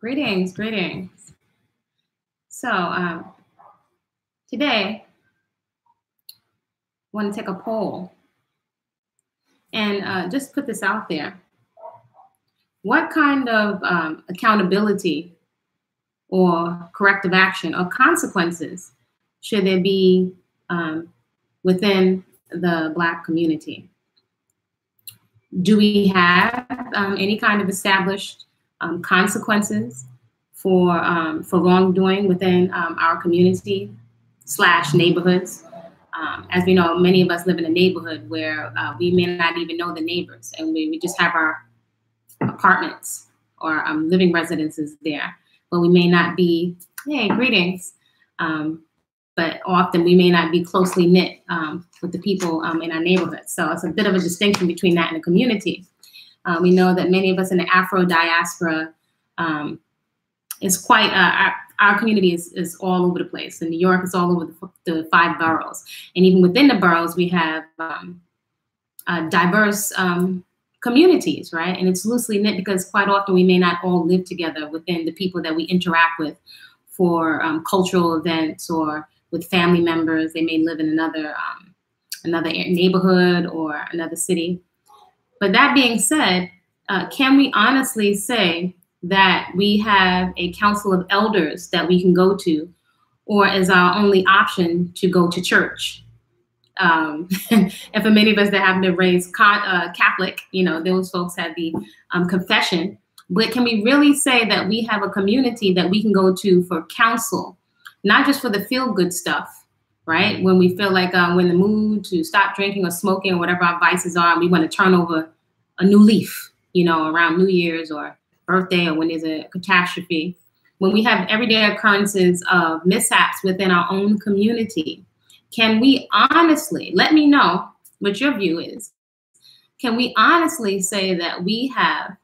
Greetings, greetings. So today, I want to take a poll and just put this out there. What kind of accountability or corrective action or consequences should there be within the Black community? Do we have any kind of established consequences for wrongdoing within our community / neighborhoods? As we know, many of us live in a neighborhood where we may not even know the neighbors, and we just have our apartments or living residences there, but we may not be, hey, greetings, but often we may not be closely knit with the people in our neighborhood. So it's a bit of a distinction between that and the community. We know that many of us in the Afro diaspora is quite, our community is all over the place. In New York, it's all over the 5 boroughs. And even within the boroughs, we have diverse communities, right? And it's loosely knit because quite often we may not all live together within the people that we interact with for cultural events or with family members. They may live in another neighborhood or another city. But that being said, can we honestly say that we have a council of elders that we can go to, or is our only option to go to church? And for many of us that have been raised Catholic, you know, those folks had the confession. But can we really say that we have a community that we can go to for counsel, not just for the feel-good stuff, right? When we feel like we're in the mood to stop drinking or smoking or whatever our vices are, and we want to turn over a new leaf, you know, around New Year's or birthday or when there's a catastrophe. When we have everyday occurrences of mishaps within our own community, can we honestly, let me know what your view is, can we honestly say that we have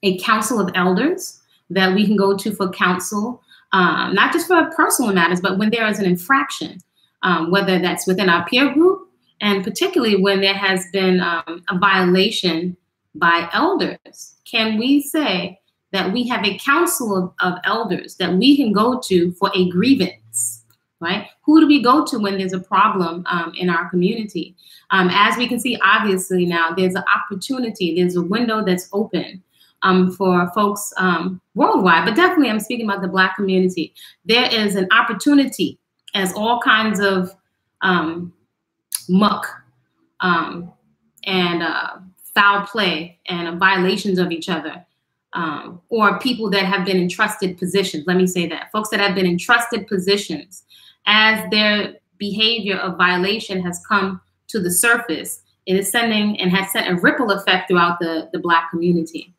a council of elders that we can go to for counsel, not just for personal matters, but when there is an infraction, whether that's within our peer group, and particularly when there has been a violation by elders? Can we say that we have a council of elders that we can go to for a grievance, right? Who do we go to when there's a problem in our community? As we can see, obviously now, there's an opportunity, there's a window that's open for folks worldwide, but definitely I'm speaking about the Black community. There is an opportunity as all kinds of muck and foul play and violations of each other, or people that have been in trusted positions. Let me say that. Folks that have been in trusted positions, as their behavior of violation has come to the surface, it is sending and has sent a ripple effect throughout the Black community.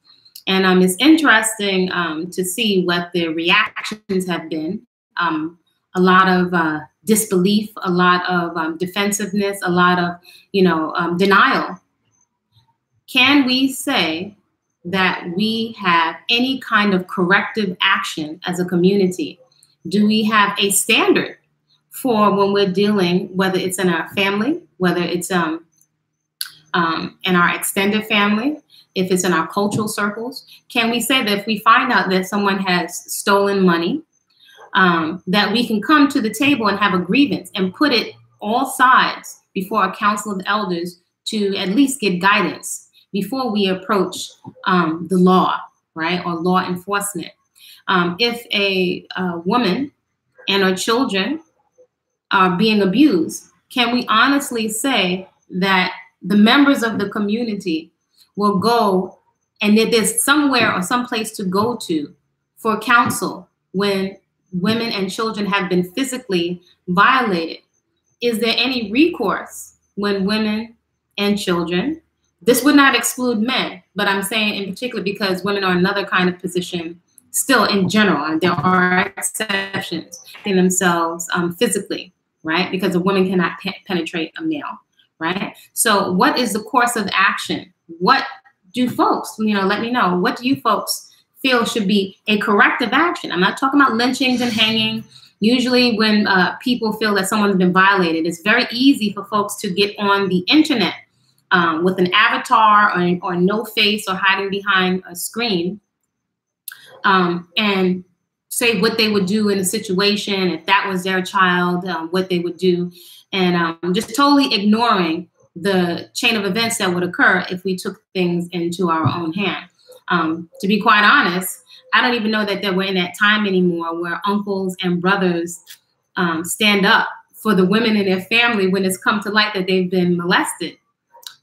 And it's interesting to see what the reactions have been. A lot of disbelief, a lot of defensiveness, a lot of, denial. Can we say that we have any kind of corrective action as a community? Do we have a standard for when we're dealing, whether it's in our family, whether it's in our extended family, if it's in our cultural circles? Can we say that if we find out that someone has stolen money, that we can come to the table and have a grievance and put it all sides before a council of elders to at least get guidance before we approach the law, right, or law enforcement? If a woman and her children are being abused, can we honestly say that the members of the community will go and that there's somewhere or someplace to go to for counsel when women and children have been physically violated? Is there any recourse when women and children, this would not exclude men, but I'm saying in particular because women are another kind of position still in general, and there are exceptions in themselves physically, right? Because a woman cannot penetrate a male, right? So what is the course of action? What do folks, let me know, what do you folks feel should be a corrective action? I'm not talking about lynchings and hanging. Usually when people feel that someone's been violated, it's very easy for folks to get on the internet with an avatar or no face or hiding behind a screen and say what they would do in a situation, if that was their child, what they would do, and just totally ignoring the chain of events that would occur if we took things into our own hand. To be quite honest, I don't even know that we're in that time anymore where uncles and brothers stand up for the women in their family when it's come to light that they've been molested.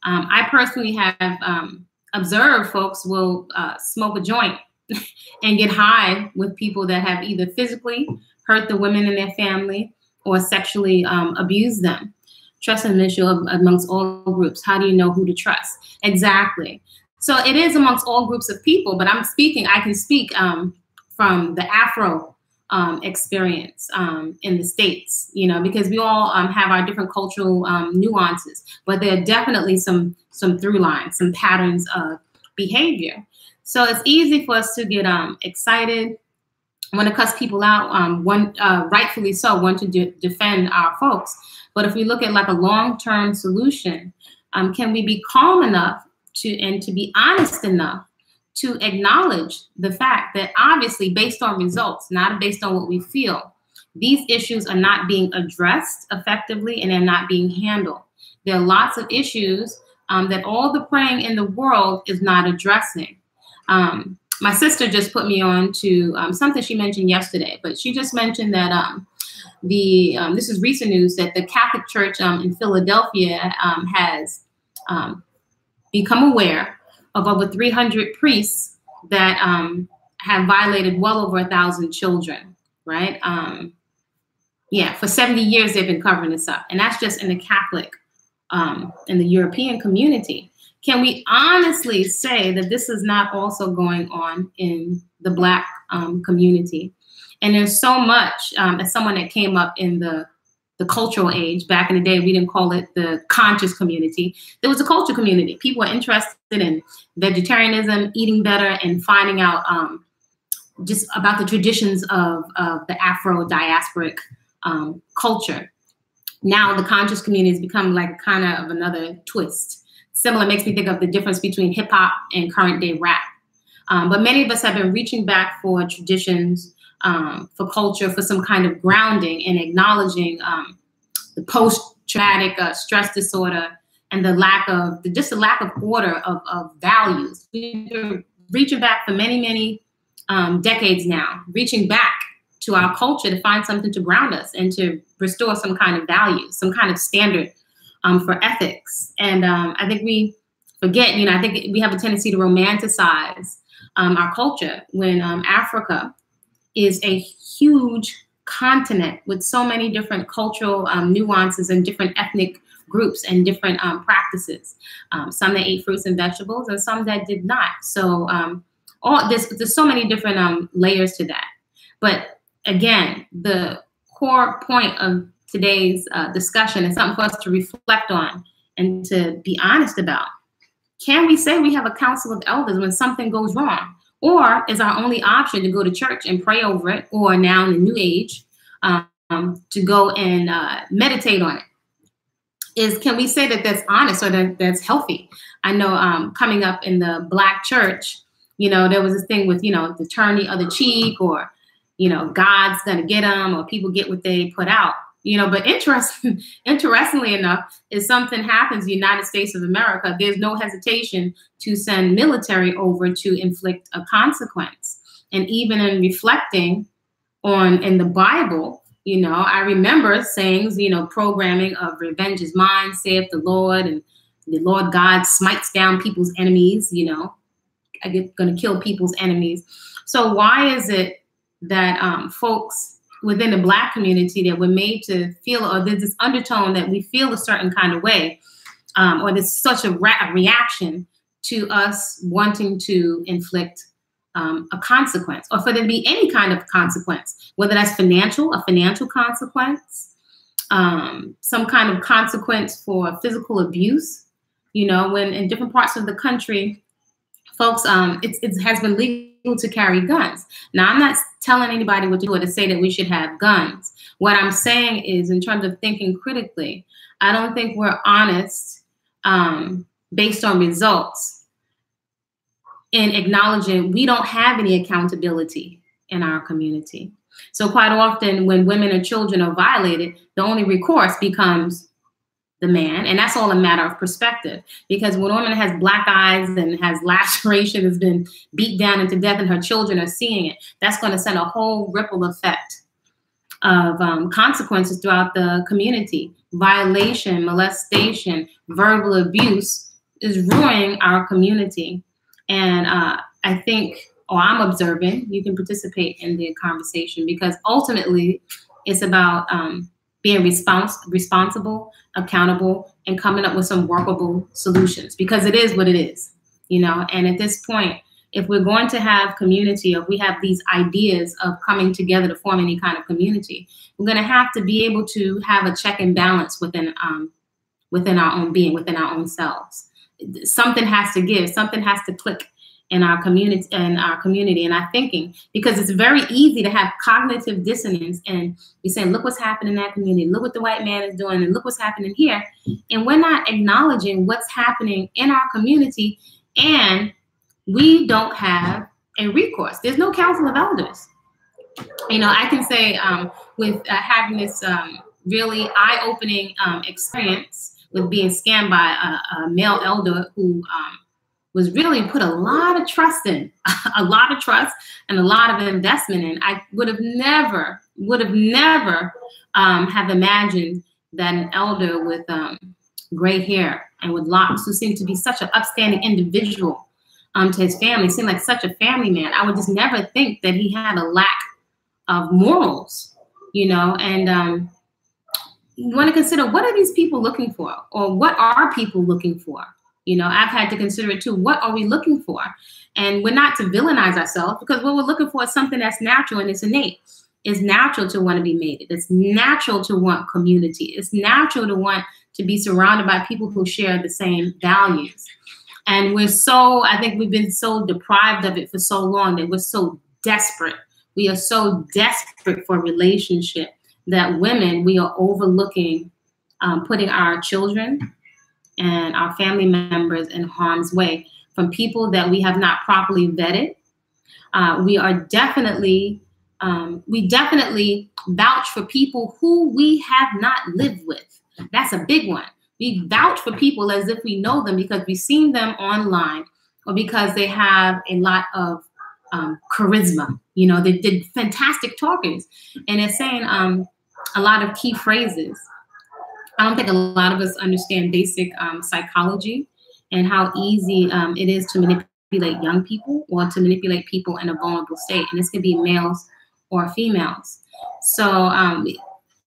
I personally have observed folks will smoke a joint and get high with people that have either physically hurt the women in their family or sexually abused them. Trust is an issue amongst all groups. How do you know who to trust? Exactly. So it is amongst all groups of people, but I can speak from the Afro experience in the States, you know, because we all have our different cultural nuances, but there are definitely some through lines, some patterns of behavior. So it's easy for us to get excited, want to cuss people out, rightfully so, want to defend our folks. But if we look at like a long-term solution, can we be calm enough to be honest enough to acknowledge the fact that obviously based on results, not based on what we feel, these issues are not being addressed effectively and they're not being handled. There are lots of issues that all the praying in the world is not addressing. My sister just put me on to something she mentioned yesterday, but she just mentioned that this is recent news, that the Catholic Church in Philadelphia has become aware of over 300 priests that have violated well over 1,000 children, right? Yeah, for 70 years they've been covering this up, and that's just in the Catholic, in the European community. Can we honestly say that this is not also going on in the Black community? And there's so much, as someone that came up in the cultural age, back in the day, we didn't call it the conscious community. There was a culture community. People were interested in vegetarianism, eating better, and finding out just about the traditions of the Afro-diasporic culture. Now the conscious community has become like kind of another twist. Similar, makes me think of the difference between hip hop and current day rap. But many of us have been reaching back for traditions, for culture, for some kind of grounding and acknowledging the post-traumatic stress disorder and the lack of, just a lack of order of values. We've been reaching back for many, many decades now, reaching back to our culture to find something to ground us and to restore some kind of value, some kind of standard for ethics. And I think we forget, you know, I think we have a tendency to romanticize our culture when Africa is a huge continent with so many different cultural nuances and different ethnic groups and different practices. Some that ate fruits and vegetables and some that did not. So there's so many different layers to that. But again, the core point of today's discussion is something for us to reflect on and to be honest about. Can we say we have a council of elders when something goes wrong? Or is our only option to go to church and pray over it, or now in the new age, to go and meditate on it? Can we say that that's honest or that that's healthy? I know coming up in the Black church, you know, there was this thing with, you know, the turn the other cheek, or, you know, God's gonna get them, or people get what they put out. You know, but interestingly enough, if something happens in the United States of America, there's no hesitation to send military over to inflict a consequence. And even in reflecting on in the Bible, you know, I remember sayings, you know, programming of revenge is mine, saith the Lord, and the Lord God smites down people's enemies, you know, going to kill people's enemies. So why is it that folks within the Black community that we're made to feel, or there's this undertone that we feel a certain kind of way, or there's such a reaction to us wanting to inflict a consequence, or for there to be any kind of consequence, whether that's a financial consequence, some kind of consequence for physical abuse. You know, when in different parts of the country, folks, it has been legal to carry guns. Now, I'm not telling anybody what to do or to say that we should have guns. What I'm saying is, in terms of thinking critically, I don't think we're honest based on results in acknowledging we don't have any accountability in our community. So quite often when women and children are violated, the only recourse becomes the man. And that's all a matter of perspective. Because when a woman has black eyes and has laceration, has been beat down into death, and her children are seeing it, that's going to send a whole ripple effect of consequences throughout the community. Violation, molestation, verbal abuse is ruining our community. And I think, or I'm observing, you can participate in the conversation, because ultimately it's about being responsible, accountable, and coming up with some workable solutions, because it is what it is, you know. And at this point, if we're going to have community, or if we have these ideas of coming together to form any kind of community, we're going to have to be able to have a check and balance within our own being, within our own selves. Something has to give, something has to click in our community, and our thinking, because it's very easy to have cognitive dissonance and be saying, look what's happening in that community, look what the white man is doing, and look what's happening here. And we're not acknowledging what's happening in our community, and we don't have a recourse. There's no council of elders. You know, I can say with having this really eye-opening experience with being scammed by a male elder who was really put a lot of trust in, a lot of trust and a lot of investment in. I would have never have imagined that an elder with gray hair and with locks, who seemed to be such an upstanding individual to his family, seemed like such a family man. I would just never think that he had a lack of morals, you know. And you want to consider, what are these people looking for, or what are people looking for? You know, I've had to consider it too. What are we looking for? And we're not to villainize ourselves, because what we're looking for is something that's natural and it's innate. It's natural to want to be mated. It's natural to want community. It's natural to want to be surrounded by people who share the same values. And I think we've been so deprived of it for so long that we're so desperate. We are so desperate for relationship that women, we are overlooking putting our children and our family members in harm's way from people that we have not properly vetted. We definitely vouch for people who we have not lived with. That's a big one. We vouch for people as if we know them because we've seen them online, or because they have a lot of charisma. You know, they did fantastic talkers, and they're saying a lot of key phrases. I don't think a lot of us understand basic psychology and how easy it is to manipulate young people, or to manipulate people in a vulnerable state. And this can be males or females. So,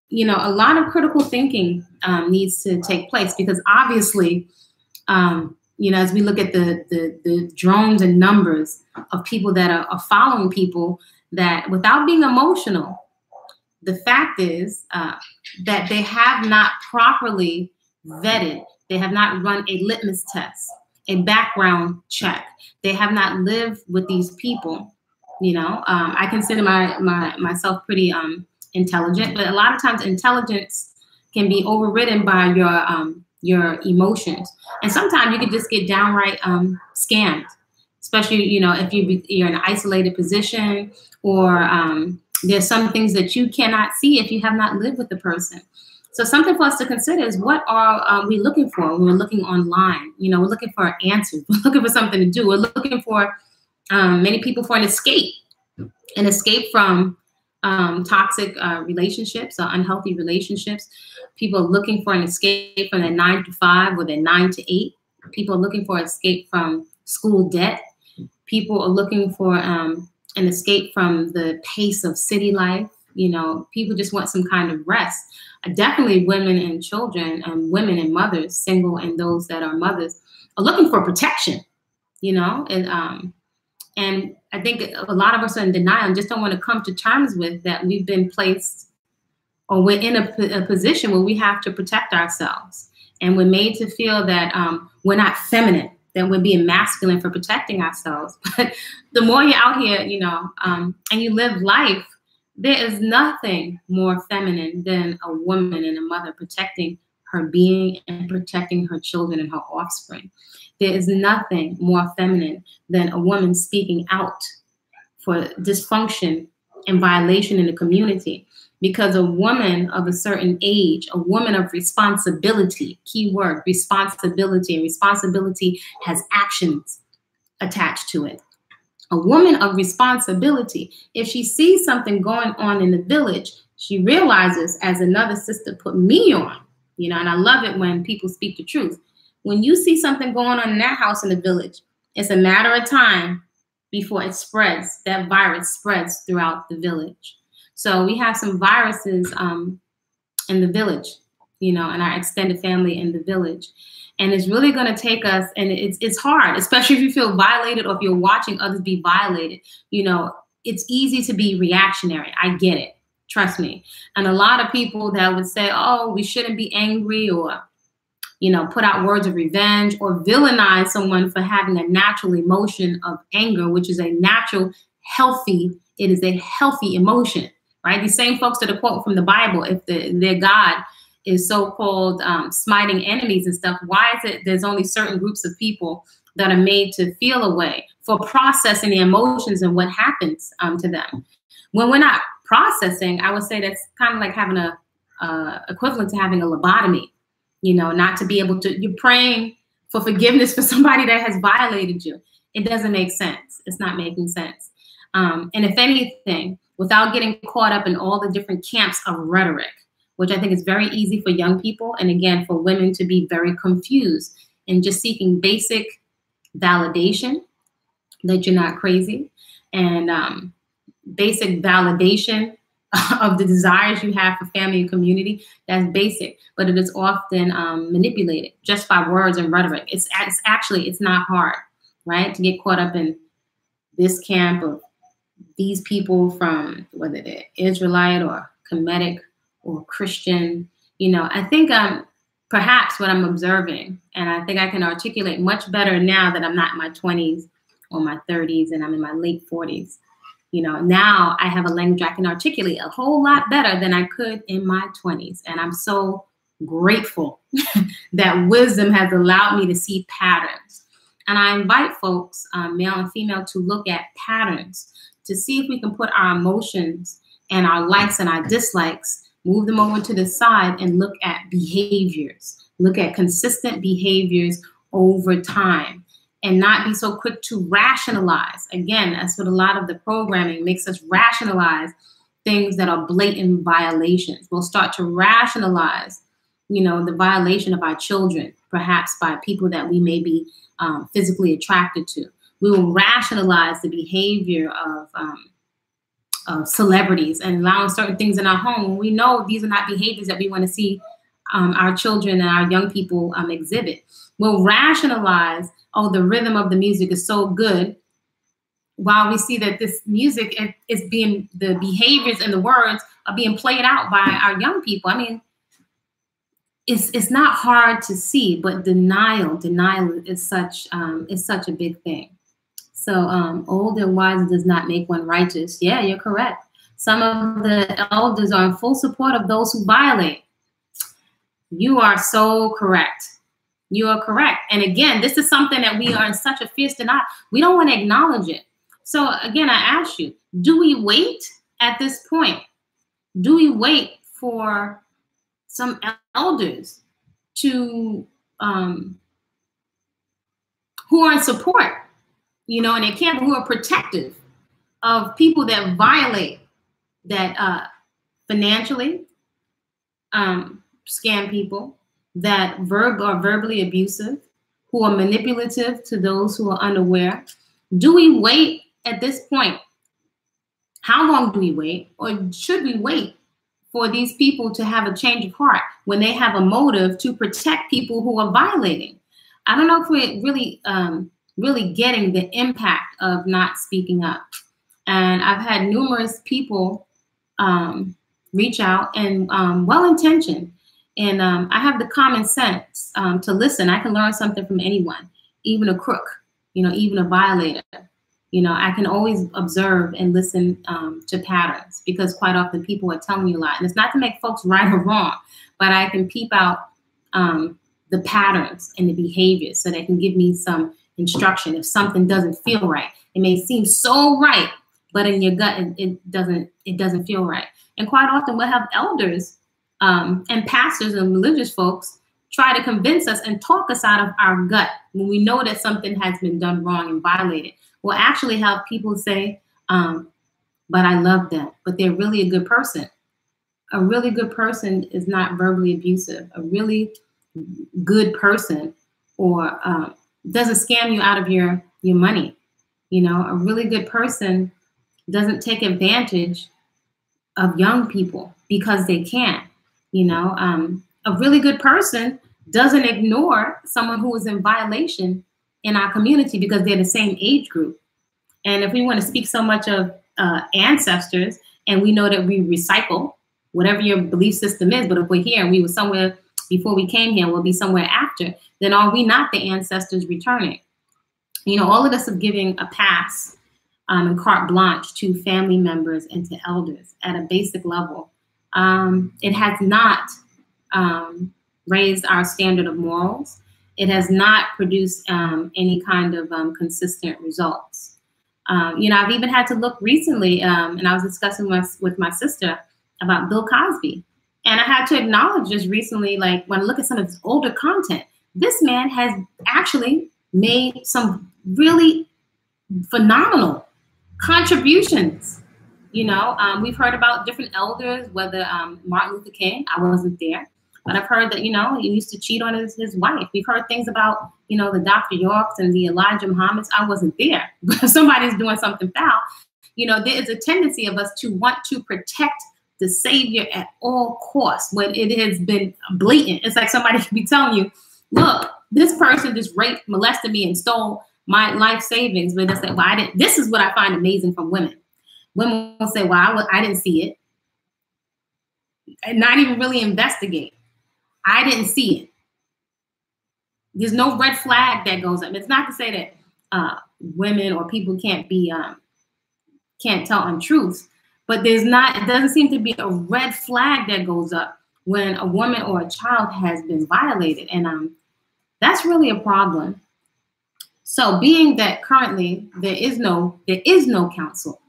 you know, a lot of critical thinking needs to take place, because obviously, you know, as we look at the drones and numbers of people that are following people, that without being emotional, the fact is that they have not properly vetted. They have not run a litmus test, a background check. They have not lived with these people. You know, I consider myself pretty intelligent, but a lot of times intelligence can be overridden by your emotions, and sometimes you can just get downright scammed. Especially, you know, if you're in an isolated position, or there's some things that you cannot see if you have not lived with the person. So something for us to consider is, what are we looking for when we're looking online? You know, we're looking for answers. We're looking for something to do. We're looking for many people for an escape from toxic relationships or unhealthy relationships. People are looking for an escape from their 9 to 5 or their 9 to 8. People are looking for escape from school debt. People are looking for an escape from the pace of city life. You know, people just want some kind of rest. Definitely women and children, women and mothers, single and those that are mothers, are looking for protection, you know. And I think a lot of us are in denial and just don't want to come to terms with that we've been placed, or we're in a position where we have to protect ourselves. And we're made to feel that we're not feminine, that we're being masculine for protecting ourselves. But the more you're out here, you know, and you live life, there is nothing more feminine than a woman and a mother protecting her being and protecting her children and her offspring. There is nothing more feminine than a woman speaking out for dysfunction and violation in the community. Because a woman of a certain age, a woman of responsibility, key word, responsibility, and responsibility has actions attached to it. A woman of responsibility, if she sees something going on in the village, she realizes, as another sister put me on, you know, and I love it when people speak the truth. When you see something going on in that house in the village, it's a matter of time before it spreads, that virus spreads throughout the village. So we have some viruses in the village, you know, in our extended family in the village. And it's really going to take us, and it's hard, especially if you feel violated or if you're watching others be violated. You know, it's easy to be reactionary. I get it. Trust me. And a lot of people that would say, oh, we shouldn't be angry, or, you know, put out words of revenge or villainize someone for having a natural emotion of anger, which is a natural, healthy, it is a healthy emotion, right? These same folks that are quote from the Bible, if their God is so-called smiting enemies and stuff, why is it there's only certain groups of people that are made to feel a way for processing the emotions and what happens to them? When we're not processing, I would say that's kind of like having a equivalent to having a lobotomy, you know, not to be able to, you're praying for forgiveness for somebody that has violated you. It doesn't make sense. It's not making sense. And if anything, without getting caught up in all the different camps of rhetoric, which I think is very easy for young people, and again, for women to be very confused and just seeking basic validation that you're not crazy, and basic validation of the desires you have for family and community. That's basic, but it is often manipulated just by words and rhetoric. It's not hard, right, to get caught up in this camp of these people from whether they're Israelite or Kemetic or Christian. You know, I think perhaps what I'm observing, and I think I can articulate much better now that I'm not in my 20s or my 30s and I'm in my late 40s. You know, now I have a language I can articulate a whole lot better than I could in my 20s. And I'm so grateful that wisdom has allowed me to see patterns. And I invite folks, male and female, to look at patterns to see if we can put our emotions and our likes and our dislikes, move them over to the side and look at behaviors, look at consistent behaviors over time, and not be so quick to rationalize. Again, that's what a lot of the programming makes us rationalize, things that are blatant violations. We'll start to rationalize, you know, the violation of our children, perhaps by people that we may be physically attracted to. We will rationalize the behavior of celebrities and allowing certain things in our home when we know these are not behaviors that we want to see our children and our young people exhibit. We'll rationalize, oh, the rhythm of the music is so good, while we see that this music is being, the behaviors and the words are being played out by our young people. I mean, it's not hard to see, but denial is such a big thing. So old and wise does not make one righteous. Yeah, you're correct. Some of the elders are in full support of those who violate. You are so correct. You are correct. And again, this is something that we are in such a fierce denial. We don't want to acknowledge it. So again, I ask you, do we wait at this point? Do we wait for some elders to who are in support, you know, and they can't, who are protective of people that violate, that financially scam people, that are verbally abusive, who are manipulative to those who are unaware? Do we wait at this point? How long do we wait? Or should we wait for these people to have a change of heart when they have a motive to protect people who are violating? I don't know if we're really getting the impact of not speaking up. And I've had numerous people reach out and well-intentioned. And I have the common sense to listen. I can learn something from anyone, even a crook, you know, even a violator. You know, I can always observe and listen to patterns, because quite often people are telling you a lot. And it's not to make folks right or wrong, but I can peep out the patterns and the behaviors so they can give me some instruction if something doesn't feel right. It may seem so right, but in your gut, it doesn't feel right. And quite often we'll have elders and pastors and religious folks try to convince us and talk us out of our gut when we know that something has been done wrong and violated. We'll actually have people say, but I love them, but they're really a good person. A really good person is not verbally abusive. A really good person or doesn't scam you out of your money. You know, a really good person doesn't take advantage of young people because they can. You know, a really good person doesn't ignore someone who is in violation in our community because they're the same age group. And if we want to speak so much of ancestors, and we know that we recycle, whatever your belief system is, but if we're here and we were somewhere before we came here, we'll be somewhere after, then are we not the ancestors returning? You know, all of us are giving a pass and carte blanche to family members and to elders at a basic level. It has not raised our standard of morals. It has not produced any kind of consistent results. You know, I've even had to look recently, and I was discussing with my sister about Bill Cosby. And I had to acknowledge just recently, like when I look at some of his older content, this man has actually made some really phenomenal contributions. You know, we've heard about different elders, whether Martin Luther King, I wasn't there, but I've heard that, you know, he used to cheat on his wife. We've heard things about, you know, the Dr. Yorks and the Elijah Muhammads. I wasn't there, but if somebody's doing something foul, you know, there is a tendency of us to want to protect the savior at all costs when it has been blatant. It's like somebody could be telling you, look, this person just raped, molested me and stole my life savings. But they say, well, I didn't. This is what I find amazing from women. Women will say, well, I didn't see it. And not even really investigate. I didn't see it. There's no red flag that goes up. It's not to say that women or people can't tell untruths. But it doesn't seem to be a red flag that goes up when a woman or a child has been violated. And that's really a problem. So being that currently there is no council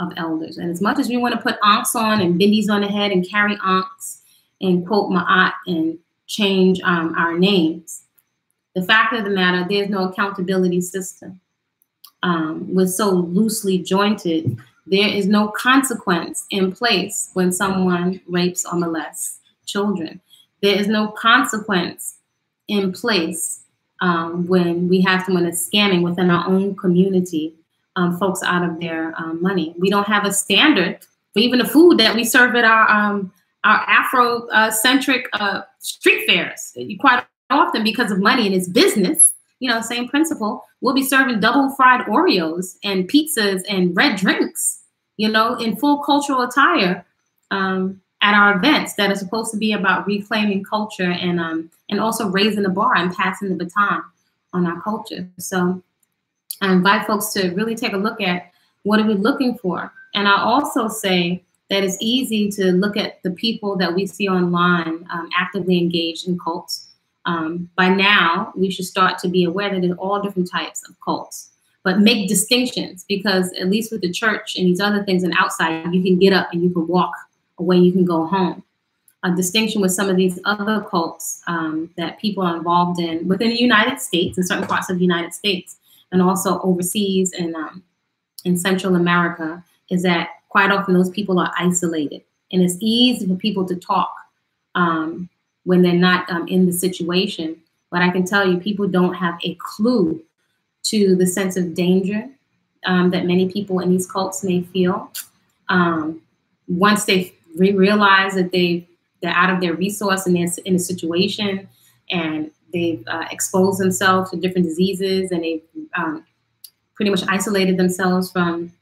of elders. And as much as we want to put ankhs on and bindis on the head and carry ankhs and quote Ma'at and change our names, the fact of the matter, there's no accountability system. We're so loosely jointed. There is no consequence in place when someone rapes or molests children. There is no consequence in place when we have someone that's scamming within our own community, folks out of their money. We don't have a standard for even the food that we serve at our Afro-centric street fairs. Quite often, because of money and it's business, you know, same principle, we'll be serving double fried Oreos and pizzas and red drinks, you know, in full cultural attire at our events that are supposed to be about reclaiming culture and also raising the bar and passing the baton on our culture. So I invite folks to really take a look at what are we looking for. And I also say that it's easy to look at the people that we see online actively engaged in cults. By now, we should start to be aware that there are all different types of cults, but make distinctions, because at least with the church and these other things and outside, you can get up and you can walk away, you can go home. A distinction with some of these other cults that people are involved in within the United States, in certain parts of the United States, and also overseas and in Central America, is that quite often those people are isolated. And it's easy for people to talk when they're not in the situation. But I can tell you, people don't have a clue to the sense of danger that many people in these cults may feel. Once they realize that they're out of their resource and they're in a situation and they've exposed themselves to different diseases and they've pretty much isolated themselves from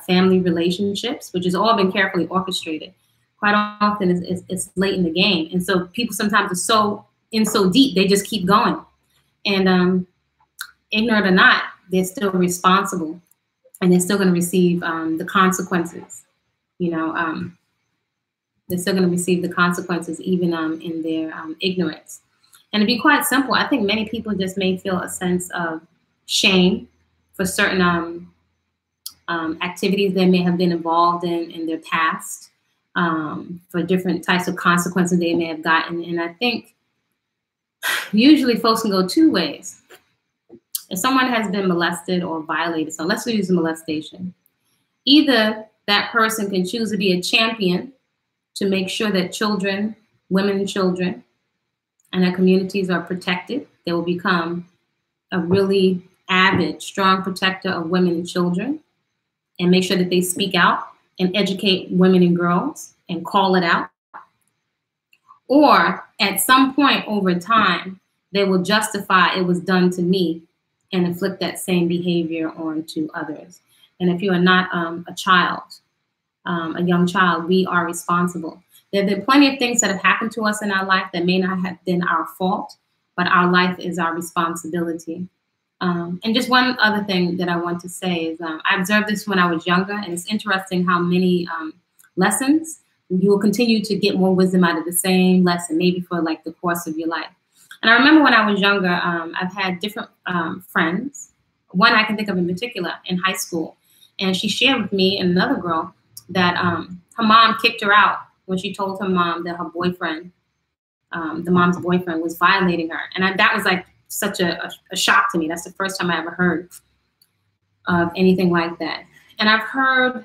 family relationships, which has all been carefully orchestrated. Quite often it's late in the game. And so people sometimes are so deep, they just keep going. And ignorant or not, they're still responsible and they're still going to receive the consequences. You know, they're still going to receive the consequences even in their ignorance. And to be quite simple, I think many people just may feel a sense of shame for certain activities they may have been involved in their past, for different types of consequences they may have gotten. And I think usually folks can go two ways. If someone has been molested or violated, so let's use molestation, either that person can choose to be a champion to make sure that children, women and children, and their communities are protected. They will become a really avid, strong protector of women and children and make sure that they speak out and educate women and girls and call it out. Or at some point over time, they will justify it was done to me and inflict that same behavior onto others. And if you are not a child, a young child, we are responsible. There have been plenty of things that have happened to us in our life that may not have been our fault, but our life is our responsibility. And just one other thing that I want to say is I observed this when I was younger, and it's interesting how many lessons you will continue to get more wisdom out of the same lesson, maybe for like the course of your life. And I remember when I was younger, I've had different friends. One I can think of in particular in high school, and she shared with me and another girl that her mom kicked her out when she told her mom that her boyfriend, the mom's boyfriend, was violating her. And that was like such a shock to me. That's the first time I ever heard of anything like that. And I've heard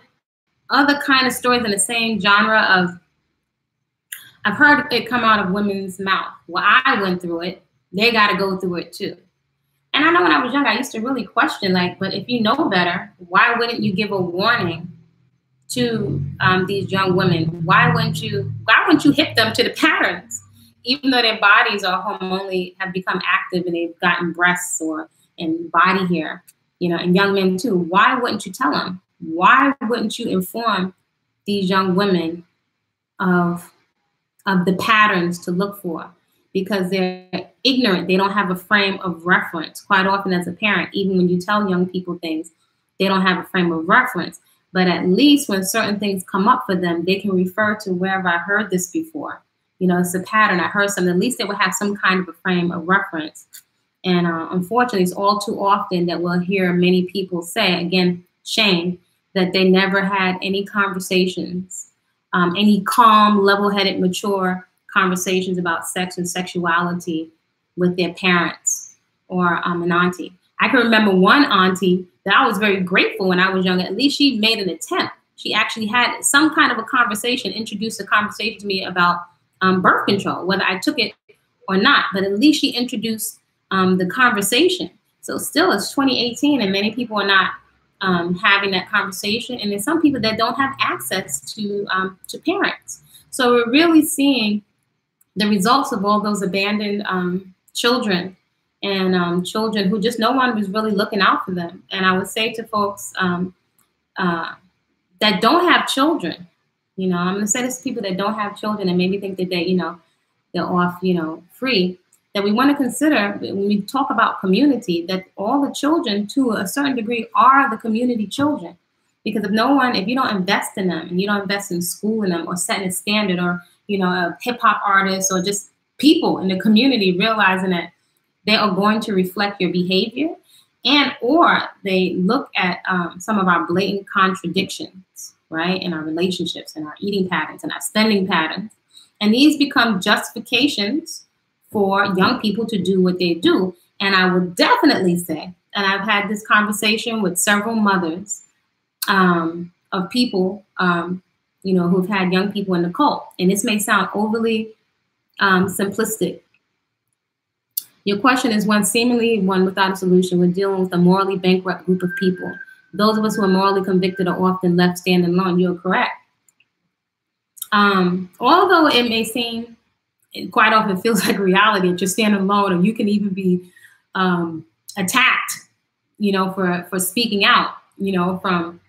other kind of stories in the same genre of, I've heard it come out of women's mouth. Well, I went through it. They got to go through it too. And I know when I was young, I used to really question, like, but if you know better, why wouldn't you give a warning to these young women? Why wouldn't you hip them to the patterns, even though their bodies are hormonally have become active and they've gotten breasts and body hair, and young men too? Why wouldn't you tell them? Why wouldn't you inform these young women of the patterns to look for? Because they're ignorant. They don't have a frame of reference. Quite often as a parent, even when you tell young people things, they don't have a frame of reference. But at least when certain things come up for them, they can refer to wherever I heard this before. It's a pattern. I heard something. At least they will have some kind of a frame of reference. And unfortunately, it's all too often that we'll hear many people say, again, shame, that they never had any conversations, any calm, level-headed, mature conversations about sex and sexuality with their parents or an auntie. I can remember one auntie that I was very grateful when I was young. At least she made an attempt. She actually had some kind of a conversation, introduced a conversation to me about birth control, whether I took it or not, but at least she introduced the conversation. So still it's 2018 and many people are not having that conversation. And there's some people that don't have access to parents. So we're really seeing the results of all those abandoned children and children who just no one was really looking out for them. And I would say to folks that don't have children, I'm going to say this to people that don't have children and maybe think that they're off, free, that we want to consider when we talk about community, that all the children to a certain degree are the community children. Because if you don't invest in them and you don't invest in schooling them or setting a standard or, a hip hop artist or just people in the community realizing that they are going to reflect your behavior and or they look at some of our blatant contradictions, right, in our relationships and our eating patterns and our spending patterns. And these become justifications for young people to do what they do. And I would definitely say, and I've had this conversation with several mothers of people, who've had young people in the cult. And this may sound overly simplistic. Your question is one seemingly one without a solution. We're dealing with a morally bankrupt group of people. Those of us who are morally convicted are often left standing alone. You're correct. Although it may seem, quite often it feels like reality that you're standing alone, or you can even be attacked, for speaking out, from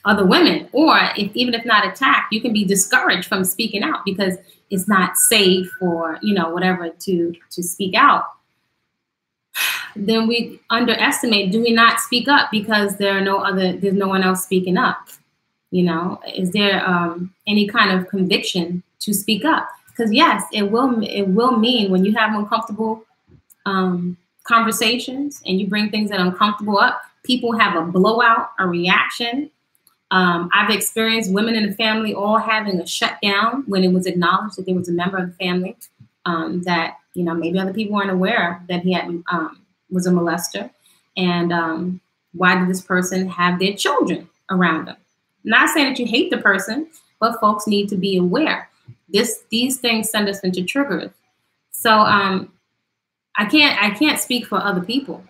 other women, or even if not attacked, you can be discouraged from speaking out because it's not safe or whatever to speak out. Then we underestimate, do we not speak up because there's no one else speaking up? Is there any kind of conviction to speak up? Because yes, it will mean when you have uncomfortable conversations and you bring things that are uncomfortable up, people have a blowout, a reaction. I've experienced women in the family all having a shutdown when it was acknowledged that there was a member of the family that, you know, maybe other people weren't aware that he had was a molester. And why did this person have their children around them? Not saying that you hate the person, but folks need to be aware. These things send us into triggers. So I can't speak for other people,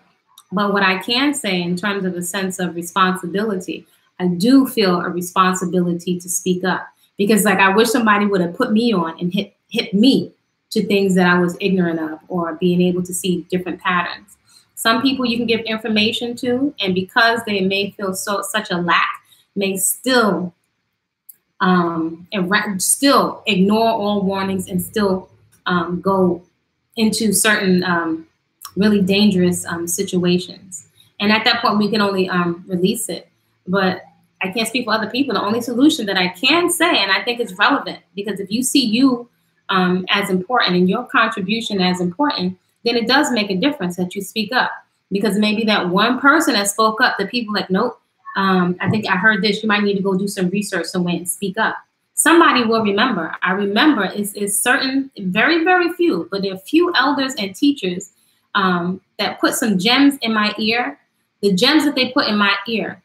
but what I can say in terms of a sense of responsibility, I do feel a responsibility to speak up, because like I wish somebody would have put me on and hit me to things that I was ignorant of, or being able to see different patterns. Some people you can give information to, and because they may feel such a lack, may still ignore all warnings and still go into certain really dangerous situations. And at that point, we can only release it. But I can't speak for other people. The only solution that I can say, and I think it's relevant, because if you see you as important and your contribution as important, then it does make a difference that you speak up. Because maybe that one person that spoke up, the people like, nope, I think I heard this, you might need to go do some research somewhere and speak up. Somebody will remember. I remember it's certain, very, very few, but there are few elders and teachers that put some gems in my ear. The gems that they put in my ear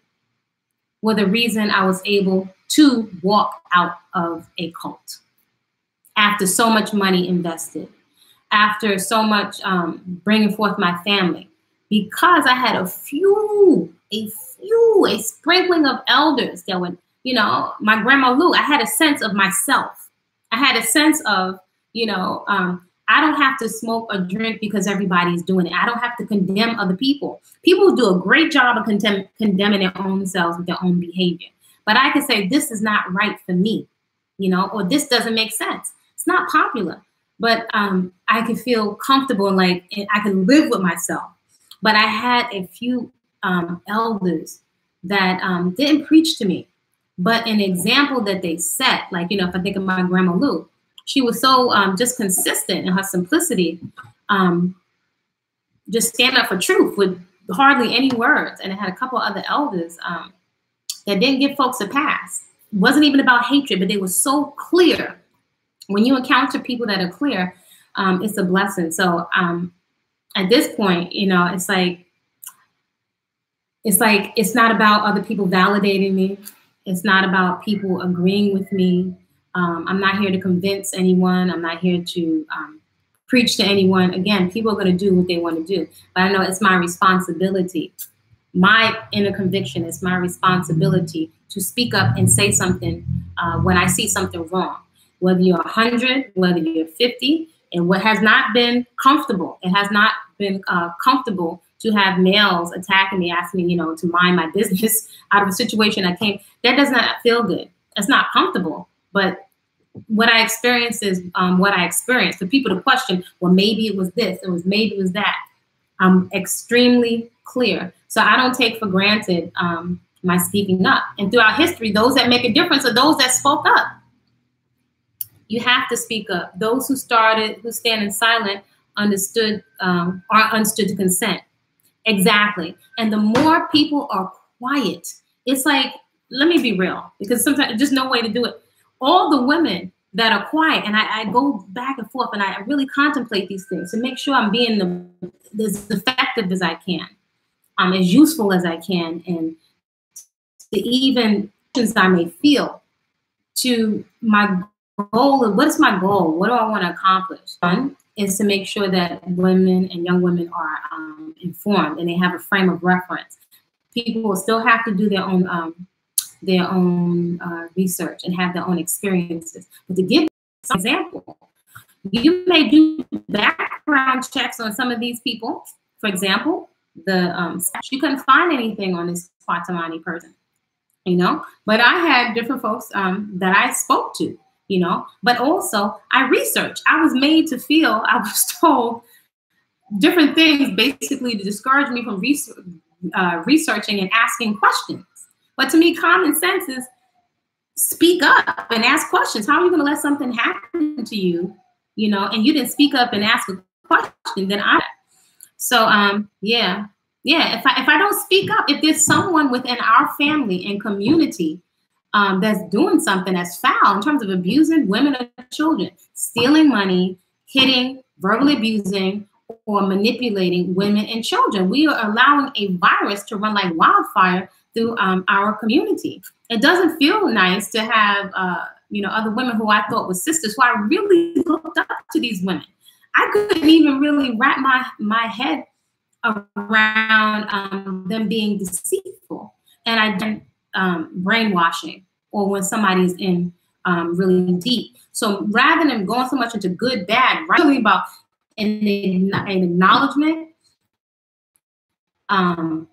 were the reason I was able to walk out of a cult after so much money invested, after so much bringing forth my family, because I had a sprinkling of elders that would, you know, my grandma Lou, I had a sense of myself. I had a sense of, you know, I don't have to smoke or drink because everybody's doing it. I don't have to condemn other people. People do a great job of condemning their own selves with their own behavior. But I can say, this is not right for me, you know, or this doesn't make sense. It's not popular, but I can feel comfortable, like I can live with myself. But I had a few elders that didn't preach to me, but an example that they set, like, you know, if I think of my grandma Lou, she was so just consistent in her simplicity, just stand up for truth with hardly any words. And I had a couple other elders that didn't give folks a pass. It wasn't even about hatred, but they were so clear. When you encounter people that are clear, it's a blessing. So at this point, you know, it's not about other people validating me. It's not about people agreeing with me. I'm not here to convince anyone. I'm not here to preach to anyone. Again, people are going to do what they want to do. But I know it's my responsibility. My inner conviction is my responsibility to speak up and say something when I see something wrong. Whether you're 100, whether you're 50, and what has not been comfortable. It has not been comfortable to have males attacking me, asking me, you know, to mind my business out of a situation I came. That does not feel good. It's not comfortable. But what I experienced is what I experienced. For people to question, well, maybe it was this, maybe it was that. I'm extremely clear. So I don't take for granted my speaking up. And throughout history, those that make a difference are those that spoke up. You have to speak up. Those who stand in silent understood to consent. Exactly. And the more people are quiet, it's like, let me be real, because sometimes there's just no way to do it. All the women that are quiet, and I go back and forth and I really contemplate these things to make sure I'm being as effective as I can, as useful as I can, and to even as I may feel to my goal. What is my goal? What do I want to accomplish? One is to make sure that women and young women are informed and they have a frame of reference. People will still have to do their own research and have their own experiences. But to give some example, you may do background checks on some of these people. For example, you couldn't find anything on this Kwatamani person, you know. But I had different folks that I spoke to, you know. But also, I researched. I was made to feel, I was told different things basically to discourage me from researching and asking questions. But to me, common sense is speak up and ask questions. How are you going to let something happen to you, you know, and you didn't speak up and ask a question? Then yeah. If I don't speak up, if there's someone within our family and community that's doing something that's foul in terms of abusing women or children, stealing money, hitting, verbally abusing, or manipulating women and children, we are allowing a virus to run like wildfire through our community. It doesn't feel nice to have, you know, other women who I thought were sisters, who I really looked up to these women. I couldn't even really wrap my head around them being deceitful, and I did brainwashing, or when somebody's in really deep. So rather than going so much into good, bad, really about an acknowledgement and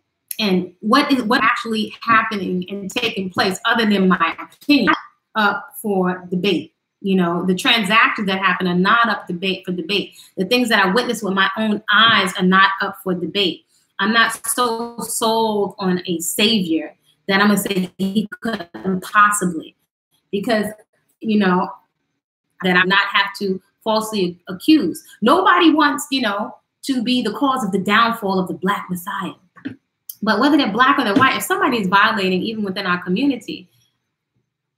what actually happening and taking place, other than my opinion, up for debate. You know, the transactions that happen are not up for debate. The things that I witnessed with my own eyes are not up for debate. I'm not so sold on a savior that I'm going to say he couldn't possibly, because, you know, that I not have to falsely accuse. Nobody wants, you know, to be the cause of the downfall of the Black Messiah. But whether they're Black or they're white, if somebody is violating even within our community,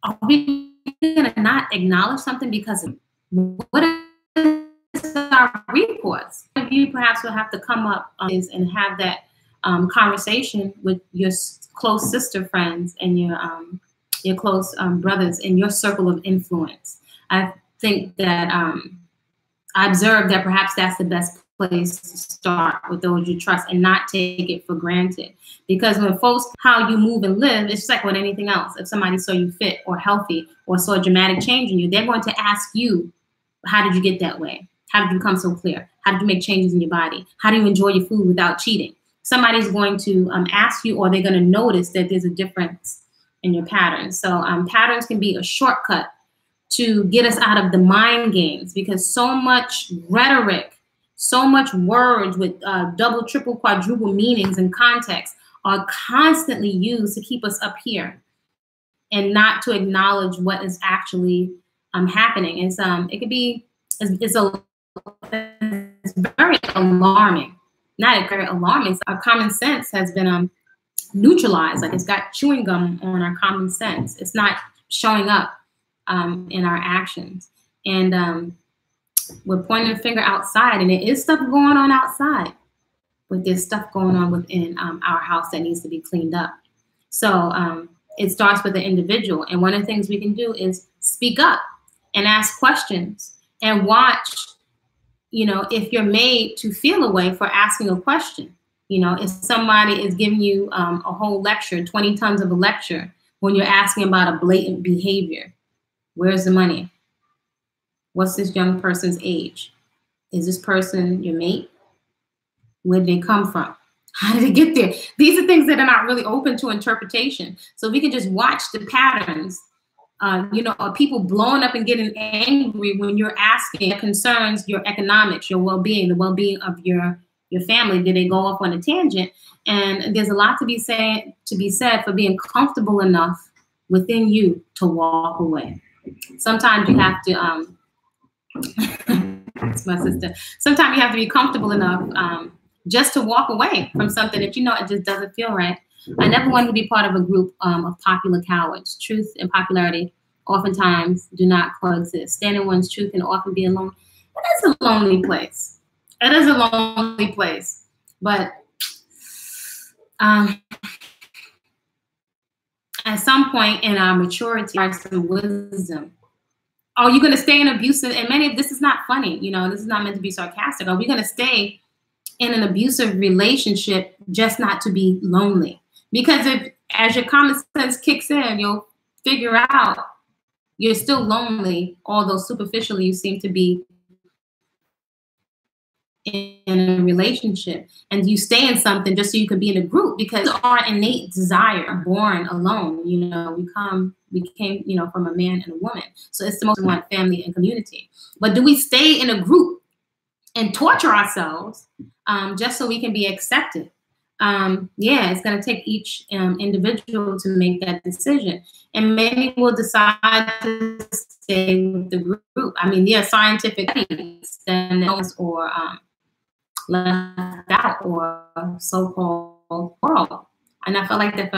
are we going to not acknowledge something because of what is our recourse? You perhaps will have to come up and have that conversation with your close sister friends and your close brothers in your circle of influence. I think that I observed that perhaps that's the best place to start, with those you trust, and not take it for granted. Because when folks, how you move and live, it's just like with anything else. If somebody saw you fit or healthy or saw a dramatic change in you, they're going to ask you, how did you get that way? How did you become so clear? How did you make changes in your body? How do you enjoy your food without cheating? Somebody's going to ask you, or they're going to notice that there's a difference in your patterns. So patterns can be a shortcut to get us out of the mind games, because so much rhetoric, so much words with double, triple, quadruple meanings and context are constantly used to keep us up here and not to acknowledge what is actually happening. It's very alarming. Not very alarming. Our common sense has been neutralized. Like, it's got chewing gum on our common sense. It's not showing up in our actions. And we're pointing the finger outside, and there is stuff going on outside, but there's stuff going on within our house that needs to be cleaned up. So it starts with the individual. And one of the things we can do is speak up and ask questions and watch, you know, if you're made to feel a way for asking a question. You know, if somebody is giving you a whole lecture, 20 tons of a lecture, when you're asking about a blatant behavior, where's the money? What's this young person's age? Is this person your mate? Where did they come from? How did it get there? These are things that are not really open to interpretation. So we can just watch the patterns, you know, of people blowing up and getting angry when you're asking that concerns your economics, your well-being, the well-being of your family. Did they go off on a tangent? And there's a lot to be said for being comfortable enough within you to walk away. Sometimes you have to, it's my sister. Sometimes you have to be comfortable enough just to walk away from something that, you know, it just doesn't feel right. I never wanted to be part of a group of popular cowards. Truth and popularity oftentimes do not coexist. Standing one's truth can often be alone. It is a lonely place. It is a lonely place. But at some point in our maturity, there's some wisdom. Are you going to stay in abusive? And many of this is not funny. You know, this is not meant to be sarcastic. Are we going to stay in an abusive relationship just not to be lonely? Because if, as your common sense kicks in, you'll figure out you're still lonely, although superficially you seem to be in a relationship, and you stay in something just so you can be in a group, because our innate desire, born alone, you know, we came, you know, from a man and a woman. So it's the most important, family and community. But do we stay in a group and torture ourselves just so we can be accepted? yeah, it's going to take each individual to make that decision. And many will decide to stay with the group. I mean, there are scientific studies that or left out or so-called world. And I felt like that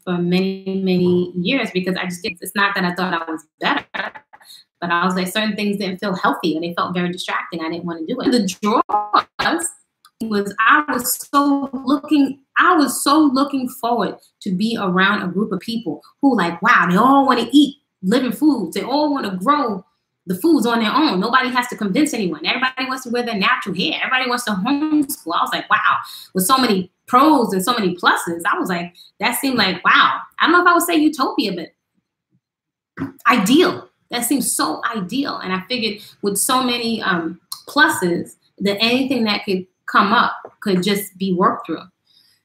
for many, many years, because I just it's not that I thought I was better, but I was like, certain things didn't feel healthy and they felt very distracting. I didn't want to do it. The draws was I was so looking forward to be around a group of people who like, wow, they all want to eat living foods. They all want to grow the foods on their own. Nobody has to convince anyone. Everybody wants to wear their natural hair. Everybody wants to homeschool. I was like, wow, with so many pros and so many pluses. I was like, that seemed like, wow. I don't know if I would say utopia, but ideal. That seems so ideal. And I figured with so many pluses that anything that could come up could just be worked through.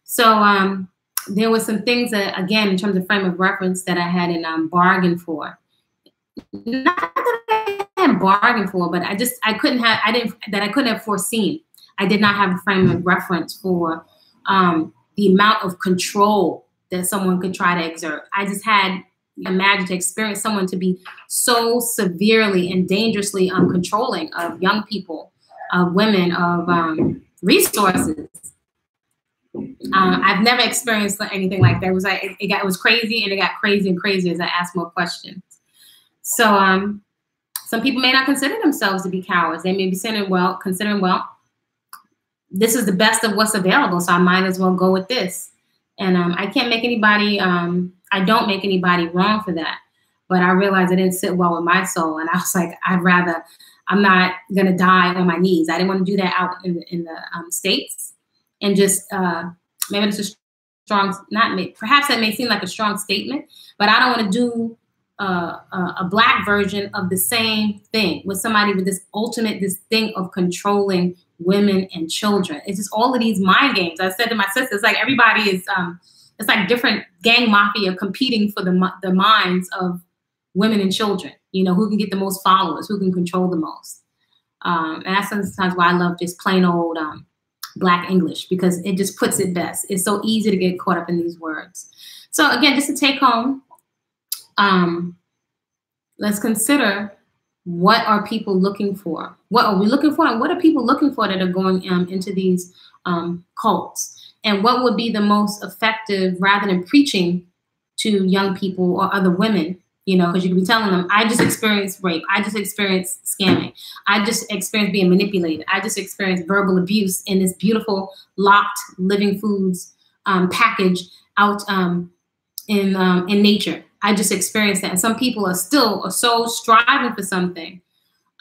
So there were some things that, again, in terms of frame of reference that I had in bargain for. Not that I had bargained for, but I couldn't have foreseen. I did not have a frame of reference for the amount of control that someone could try to exert. I just had imagined to experience someone to be so severely and dangerously controlling of young people, of women, of resources. I've never experienced anything like that. It was like it was crazy, and it got crazy and crazy as I asked more questions. So some people may not consider themselves to be cowards. They may be considering, well, this is the best of what's available, so I might as well go with this. And I can't make anybody, I don't make anybody wrong for that. But I realized it didn't sit well with my soul. And I was like, I'm not going to die on my knees. I didn't want to do that out in the States. And just, maybe it's a strong, perhaps that may seem like a strong statement, but I don't want to do a Black version of the same thing with somebody with this thing of controlling women and children. It's just all of these mind games. I said to my sisters, like everybody is, it's like different gang mafia competing for the minds of women and children. You know, who can get the most followers, who can control the most. And that's sometimes why I love just plain old Black English, because it just puts it best. It's so easy to get caught up in these words. So again, just to take home, let's consider, what are people looking for? What are we looking for? And what are people looking for that are going into these cults? And what would be the most effective, rather than preaching to young people or other women, you know, because you could be telling them, I just experienced rape. I just experienced scamming. I just experienced being manipulated. I just experienced verbal abuse in this beautiful locked living foods package out in nature. I just experienced that. And some people are still so striving for something.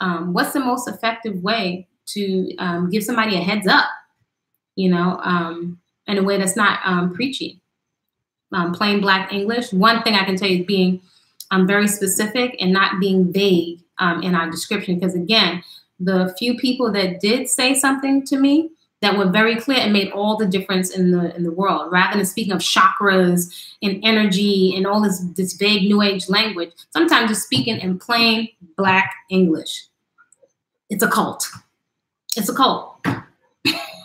What's the most effective way to give somebody a heads up, you know, in a way that's not preachy? Plain Black English. One thing I can tell you is being very specific and not being vague in our description. Because again, the few people that did say something to me that were very clear and made all the difference in the world, rather than speaking of chakras and energy and all this vague New Age language, sometimes just speaking in plain Black English. It's a cult. It's a cult.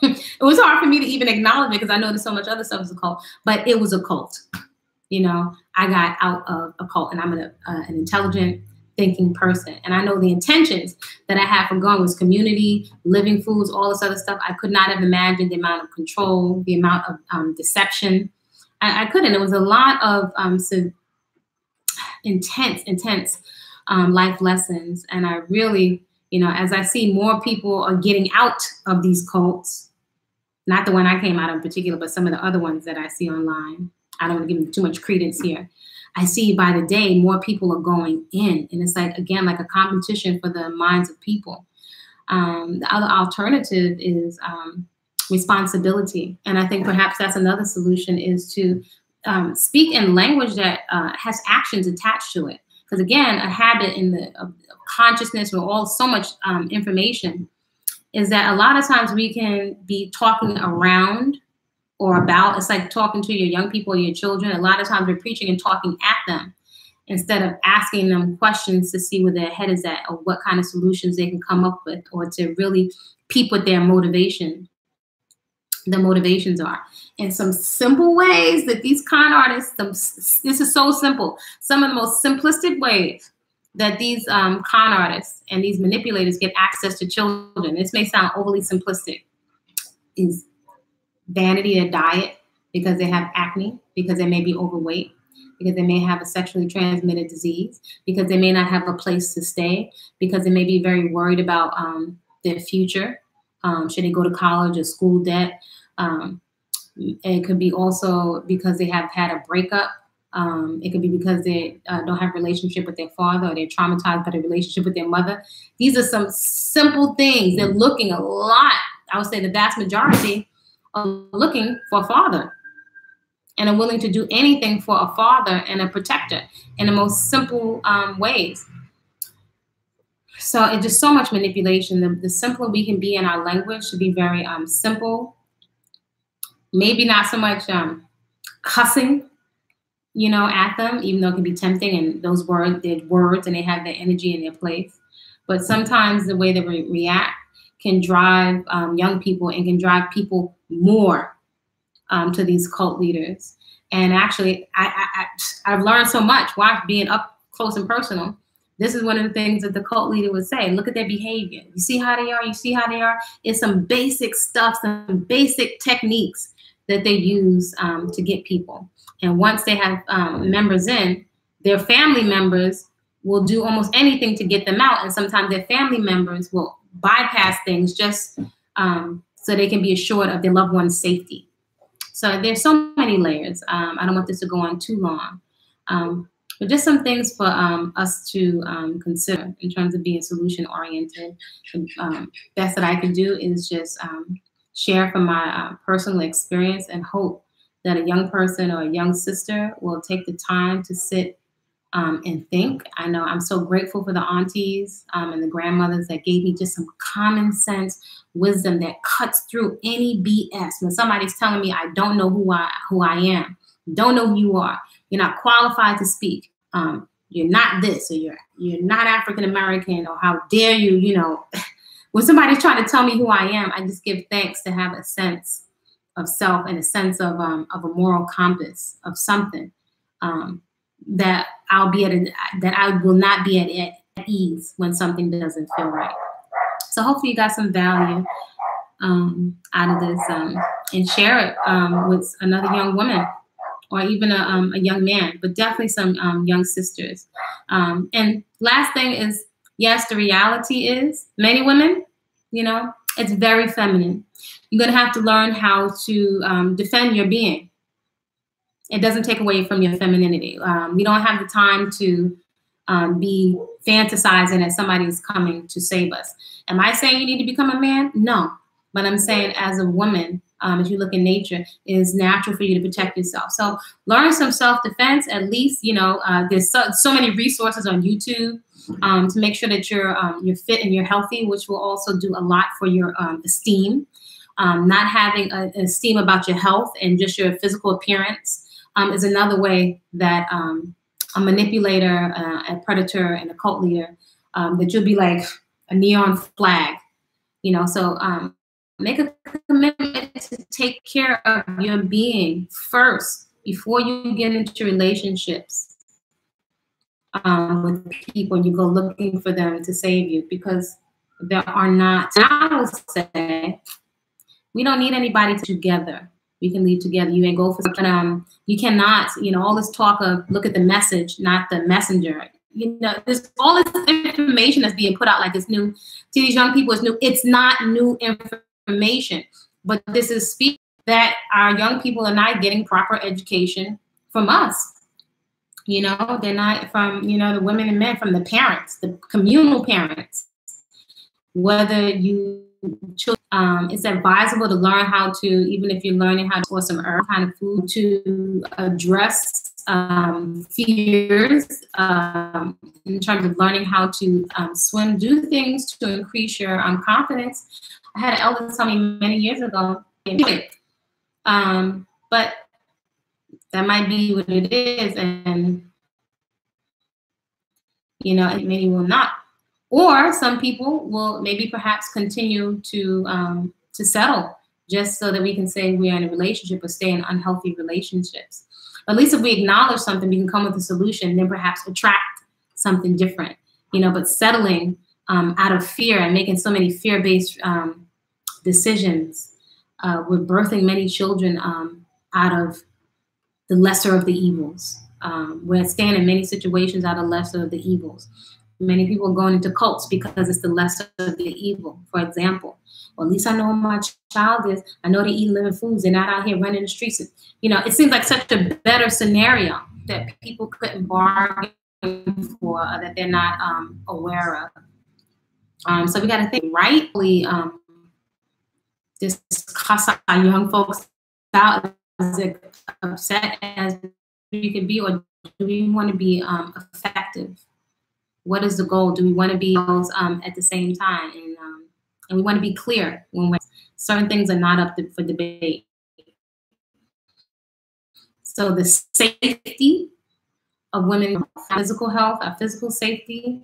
It was hard for me to even acknowledge it because I know there's so much other stuff is a cult, but it was a cult. You know, I got out of a cult, and I'm an intelligent, thinking person. And I know the intentions that I had for going was community, living foods, all this other stuff. I could not have imagined the amount of control, the amount of deception. I couldn't. It was a lot of intense life lessons. And I really, you know, as I see more people are getting out of these cults, not the one I came out of in particular, but some of the other ones that I see online. I don't want to give them too much credence here. I see by the day more people are going in, and it's like, again, like a competition for the minds of people. The other alternative is responsibility, and I think perhaps that's another solution, is to speak in language that has actions attached to it. Because again, a habit in the consciousness or so much information is that a lot of times we can be talking around or about. It's like talking to your young people or your children. A lot of times we're preaching and talking at them instead of asking them questions to see where their head is at, or what kind of solutions they can come up with, or to really peep with their motivation. the motivations are. And some simple ways that these con artists, this is so simple, some of the most simplistic ways that these con artists and these manipulators get access to children, this may sound overly simplistic, is vanity of diet, because they have acne, because they may be overweight, because they may have a sexually transmitted disease, because they may not have a place to stay, because they may be very worried about their future. Should they go to college or school debt? It could be also because they have had a breakup. It could be because they don't have a relationship with their father, or they're traumatized by the relationship with their mother. These are some simple things. They're looking a lot. I would say the vast majority are looking for a father and are willing to do anything for a father and a protector in the most simple ways. So it's just so much manipulation. The simpler we can be in our language, to be very simple. Maybe not so much cussing, you know, at them, even though it can be tempting, and those words, they're words and they have their energy in their place. But sometimes the way that we react can drive young people and can drive people more to these cult leaders. And actually, I've learned so much while being up close and personal. This is one of the things that the cult leader would say. Look at their behavior. You see how they are? You see how they are? It's some basic stuff, some basic techniques that they use to get people. And once they have members in, their family members will do almost anything to get them out. And sometimes their family members will bypass things just so they can be assured of their loved one's safety. So there's so many layers. I don't want this to go on too long. But just some things for us to consider in terms of being solution-oriented. Best that I can do is just share from my personal experience, and hope that a young person or a young sister will take the time to sit and think. I know I'm so grateful for the aunties and the grandmothers that gave me just some common sense wisdom that cuts through any BS. When somebody's telling me I don't know who I am, don't know who you are, you're not qualified to speak, you're not this, or you're not African American, or how dare you, you know. When somebody's trying to tell me who I am, I just give thanks to have a sense of self and a sense of a moral compass of something that I will not be at ease when something doesn't feel right. So hopefully you got some value out of this, and share it with another young woman, or even a young man, but definitely some young sisters. And last thing is, yes, the reality is many women, you know, it's very feminine. You're going to have to learn how to defend your being. It doesn't take away from your femininity. We don't have the time to be fantasizing that somebody is coming to save us. Am I saying you need to become a man? No. But I'm saying as a woman, as you look in nature, it is natural for you to protect yourself. So learn some self-defense. At least, you know, there's so many resources on YouTube to make sure that you're fit and you're healthy, which will also do a lot for your esteem. Not having an esteem about your health and just your physical appearance is another way that a manipulator, a predator, and a cult leader, that you'll be like a neon flag, you know. So make a commitment to take care of your being first before you get into relationships with people and you go looking for them to save you, because there are not. I would say we don't need anybody together. We can leave together. You can go for something. You cannot, you know, all this talk of look at the message, not the messenger. You know, there's all this information that's being put out like it's new. To these young people, it's new. It's not new information, but this is speaking that our young people are not getting proper education from us. You know, they're not from, you know, the women and men, from the parents, the communal parents. Whether you it's advisable to learn how to, even if you're learning how to pour some herb kind of food, to address fears in terms of learning how to swim, do things to increase your confidence. I had an elder tell me many years ago, but that might be what it is, and you know, many will not. Or some people will maybe perhaps continue to settle just so that we can say we are in a relationship or stay in unhealthy relationships. But at least if we acknowledge something, we can come with a solution, then perhaps attract something different, you know. But settling out of fear and making so many fear-based decisions, we're birthing many children out of the lesser of the evils. We're staying in many situations out of lesser of the evils. Many people are going into cults because it's the lesser of the evil. For example, well, at least I know who my child is. I know they eat living foods. They're not out here running the streets. You know, it seems like such a better scenario that people couldn't bargain for, that they're not aware of. So we got to think rightly. Just cuss our young folks out as upset as we can be, or do we want to be effective? What is the goal? Do we want to be at the same time? And we want to be clear when certain things are not up for debate. So the safety of women, physical health, our physical safety,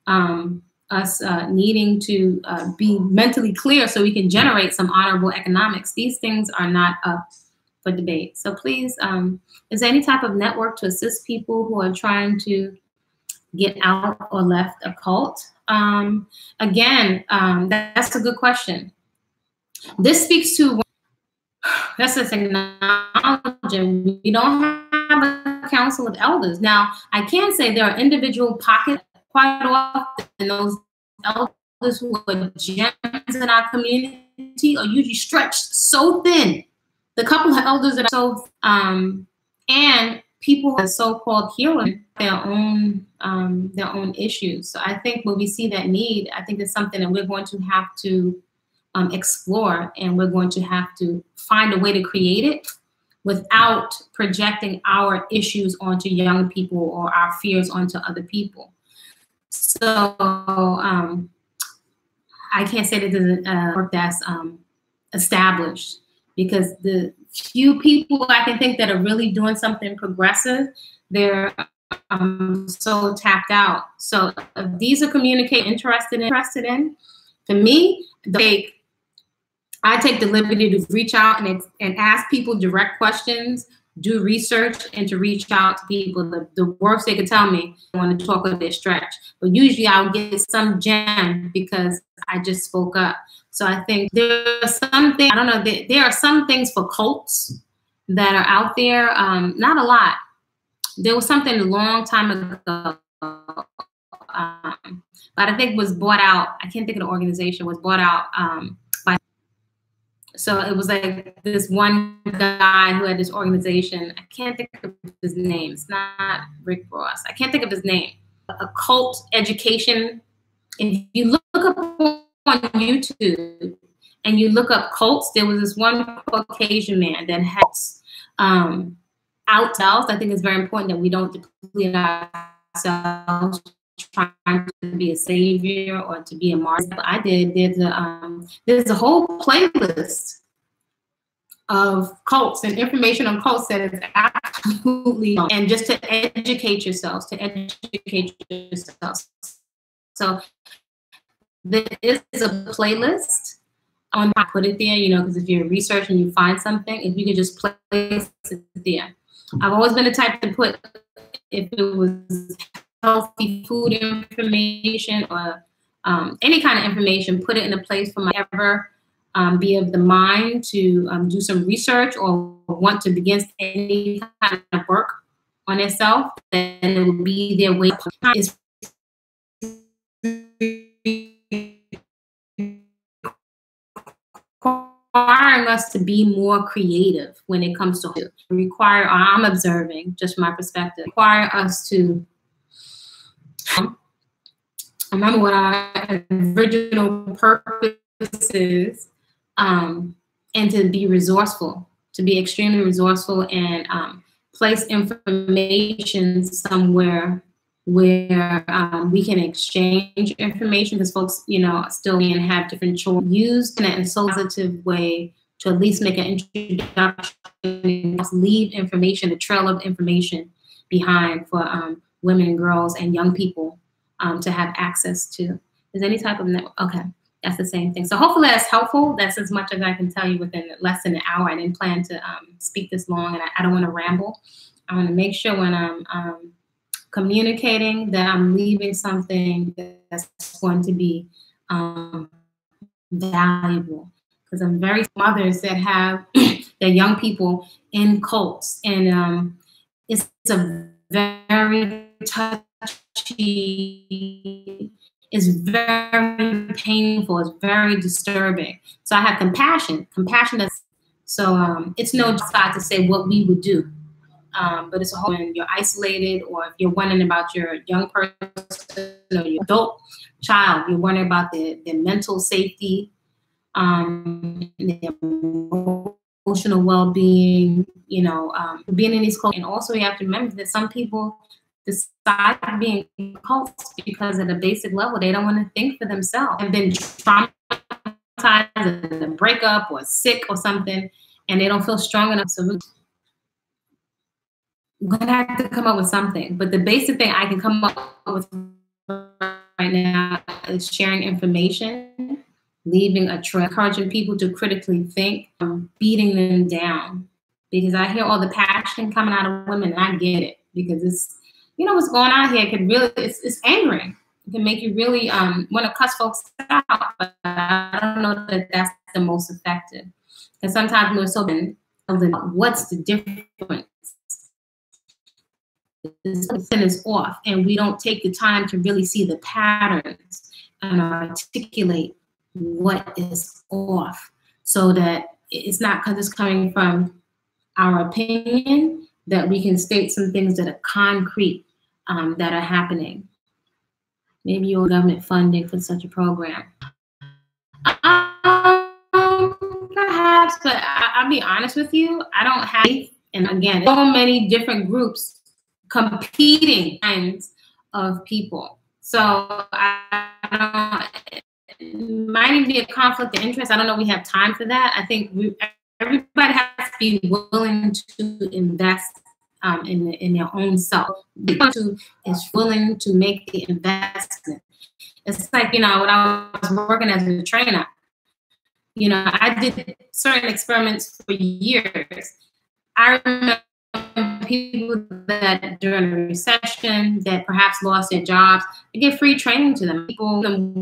us needing to be mentally clear so we can generate some honorable economics. These things are not up for debate. So please, is there any type of network to assist people who are trying to get out or left a cult? Again, that's a good question. This speaks to, that's the thing, acknowledging we don't have a council of elders. Now, I can say there are individual pockets. Quite often, those elders who are gems in our community are usually stretched so thin. The couple of elders that are so, and people who are so-called heroes, their own issues. So I think when we see that need, I think it's something that we're going to have to explore, and we're going to have to find a way to create it without projecting our issues onto young people or our fears onto other people. So I can't say that there's a work that's established, because the few people I can think that are really doing something progressive, they're so tapped out. So if these are interested in, for me, I take the liberty to reach out and ask people direct questions, do research, and to reach out to people. The worst they could tell me, I want to talk of their stretch. But usually I'll get some gem because I just spoke up. So I think there are some things, I don't know, there are some things for cults that are out there. Not a lot. There was something a long time ago, but I think was bought out. I can't think of the organization, was bought out by. So it was like this one guy who had this organization. I can't think of his name. It's not Rick Ross. I can't think of his name. A cult education. If you look up on YouTube and you look up cults, there was this one Caucasian man that has ourselves. I think it's very important that we don't deplete ourselves trying to be a savior or to be a martyr. I did. There's a whole playlist of cults and information on cults that is absolutely, and just to educate yourselves, So there is a playlist on how to put it there, you know, because if you're researching and you find something, if you could just place it there. I've always been the type to put, if it was healthy food information or any kind of information, put it in a place for my ever be of the mind to do some research or want to begin any kind of work on itself, then it will be their way. Is requiring us to be more creative when it comes to require. I'm observing, just from my perspective, require us to remember what our original purpose is, and to be resourceful, to be extremely resourceful, and place information somewhere where we can exchange information, because folks, you know, still can have different choices. Used in a positive way to at least make an introduction, leave information, a trail of information behind for women and girls and young people to have access to. Is any type of network? Okay. That's the same thing. So hopefully that's helpful. That's as much as I can tell you within less than an hour. I didn't plan to speak this long, and I don't want to ramble. I want to make sure when I'm communicating that I'm leaving something that's going to be valuable. Because I'm very mothers that have their young people in cults, and it's a very touchy. It's very painful. It's very disturbing. So I have compassion. Compassion is so it's no side to say what we would do, but it's a whole when you're isolated, or if you're wondering about your young person or your adult child, you're wondering about their mental safety, their emotional well-being. You know, being in these cults, and also you have to remember that some people decide being cults because at a basic level they don't want to think for themselves, have been traumatized in a breakup or sick or something, and they don't feel strong enough. So we're gonna have to come up with something. But the basic thing I can come up with right now is sharing information, leaving a trail, encouraging people to critically think, beating them down. Because I hear all the passion coming out of women, and I get it, because it's, you know, what's going on here can really, it's angering. It can make you really want to cuss folks out, but I don't know that that's the most effective. And sometimes we're so what's the difference? This is off, and we don't take the time to really see the patterns and articulate what is off, so that it's not because it's coming from our opinion, that we can state some things that are concrete, that are happening. Maybe your government funding for such a program. Perhaps, but I'll be honest with you, I don't have, and again, so many different groups competing kinds of people. So it might even be a conflict of interest. I don't know if we have time for that. I think everybody has to be willing to invest in their own self. Is willing to make the investment. It's like, you know, when I was working as a trainer, you know, I did certain experiments for years. I remember people that during a recession that perhaps lost their jobs, they give free training to them. People,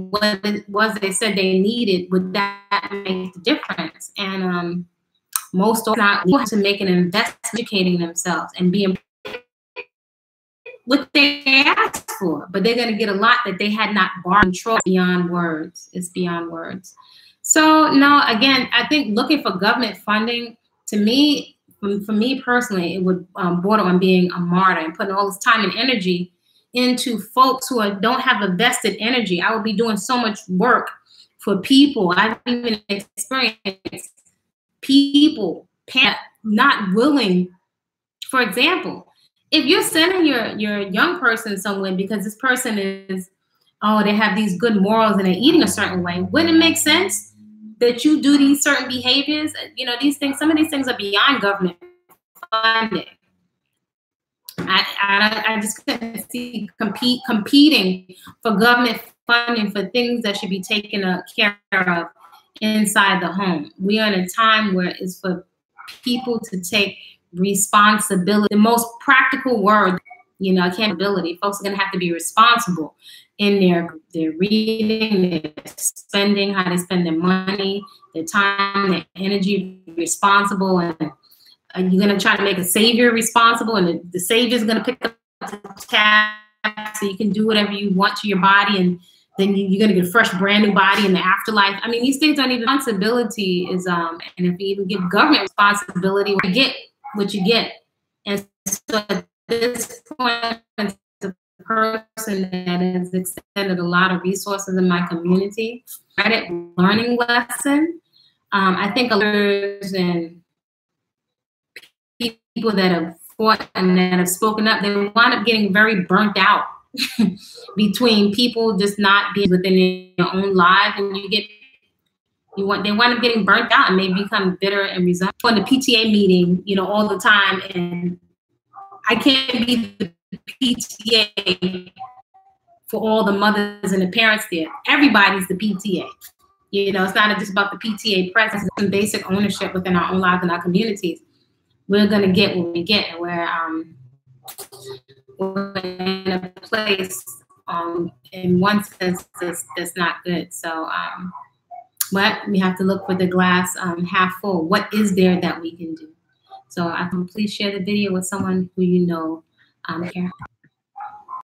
what it was they said they needed, would that make the difference? And most of not to make an investment, educating themselves and being what they asked for, but they're going to get a lot that they had not control. Beyond words. It's beyond words. So no, again, I think looking for government funding, to me, for me personally, it would border on being a martyr and putting all this time and energy into folks who don't have a vested energy. I would be doing so much work for people. I've even experienced people not willing. For example, if you're sending your young person somewhere because this person is, oh, they have these good morals and they're eating a certain way, wouldn't it make sense that you do these certain behaviors? You know, these things, some of these things are beyond government funding. I just couldn't see competing for government funding for things that should be taken care of inside the home. We are in a time where it's for people to take responsibility. The most practical word, you know, accountability. Folks are going to have to be responsible in their reading, their spending, how they spend their money, their time, their energy, responsible. And you're going to try to make a savior responsible, and the savior is going to pick up the tab so you can do whatever you want to your body, and then you're going to get a fresh, brand new body in the afterlife. I mean, these things don't even, responsibility is, and if you even give government responsibility, you get what you get. And so at this point, the person that has extended a lot of resources in my community, credit learning lesson. I think others and people that have fought and that have spoken up, they wind up getting very burnt out between people just not being within their own lives, and they wind up getting burnt out, and they become bitter and resentful. In the PTA meeting, you know, all the time, and I can't be the PTA for all the mothers and the parents there. Everybody's the PTA. You know, it's not just about the PTA presence, it's some basic ownership within our own lives and our communities. We're going to get what we get, and we're in a place in one sense that's not good. So but we have to look for the glass half full. What is there that we can do? So please share the video with someone who you know care.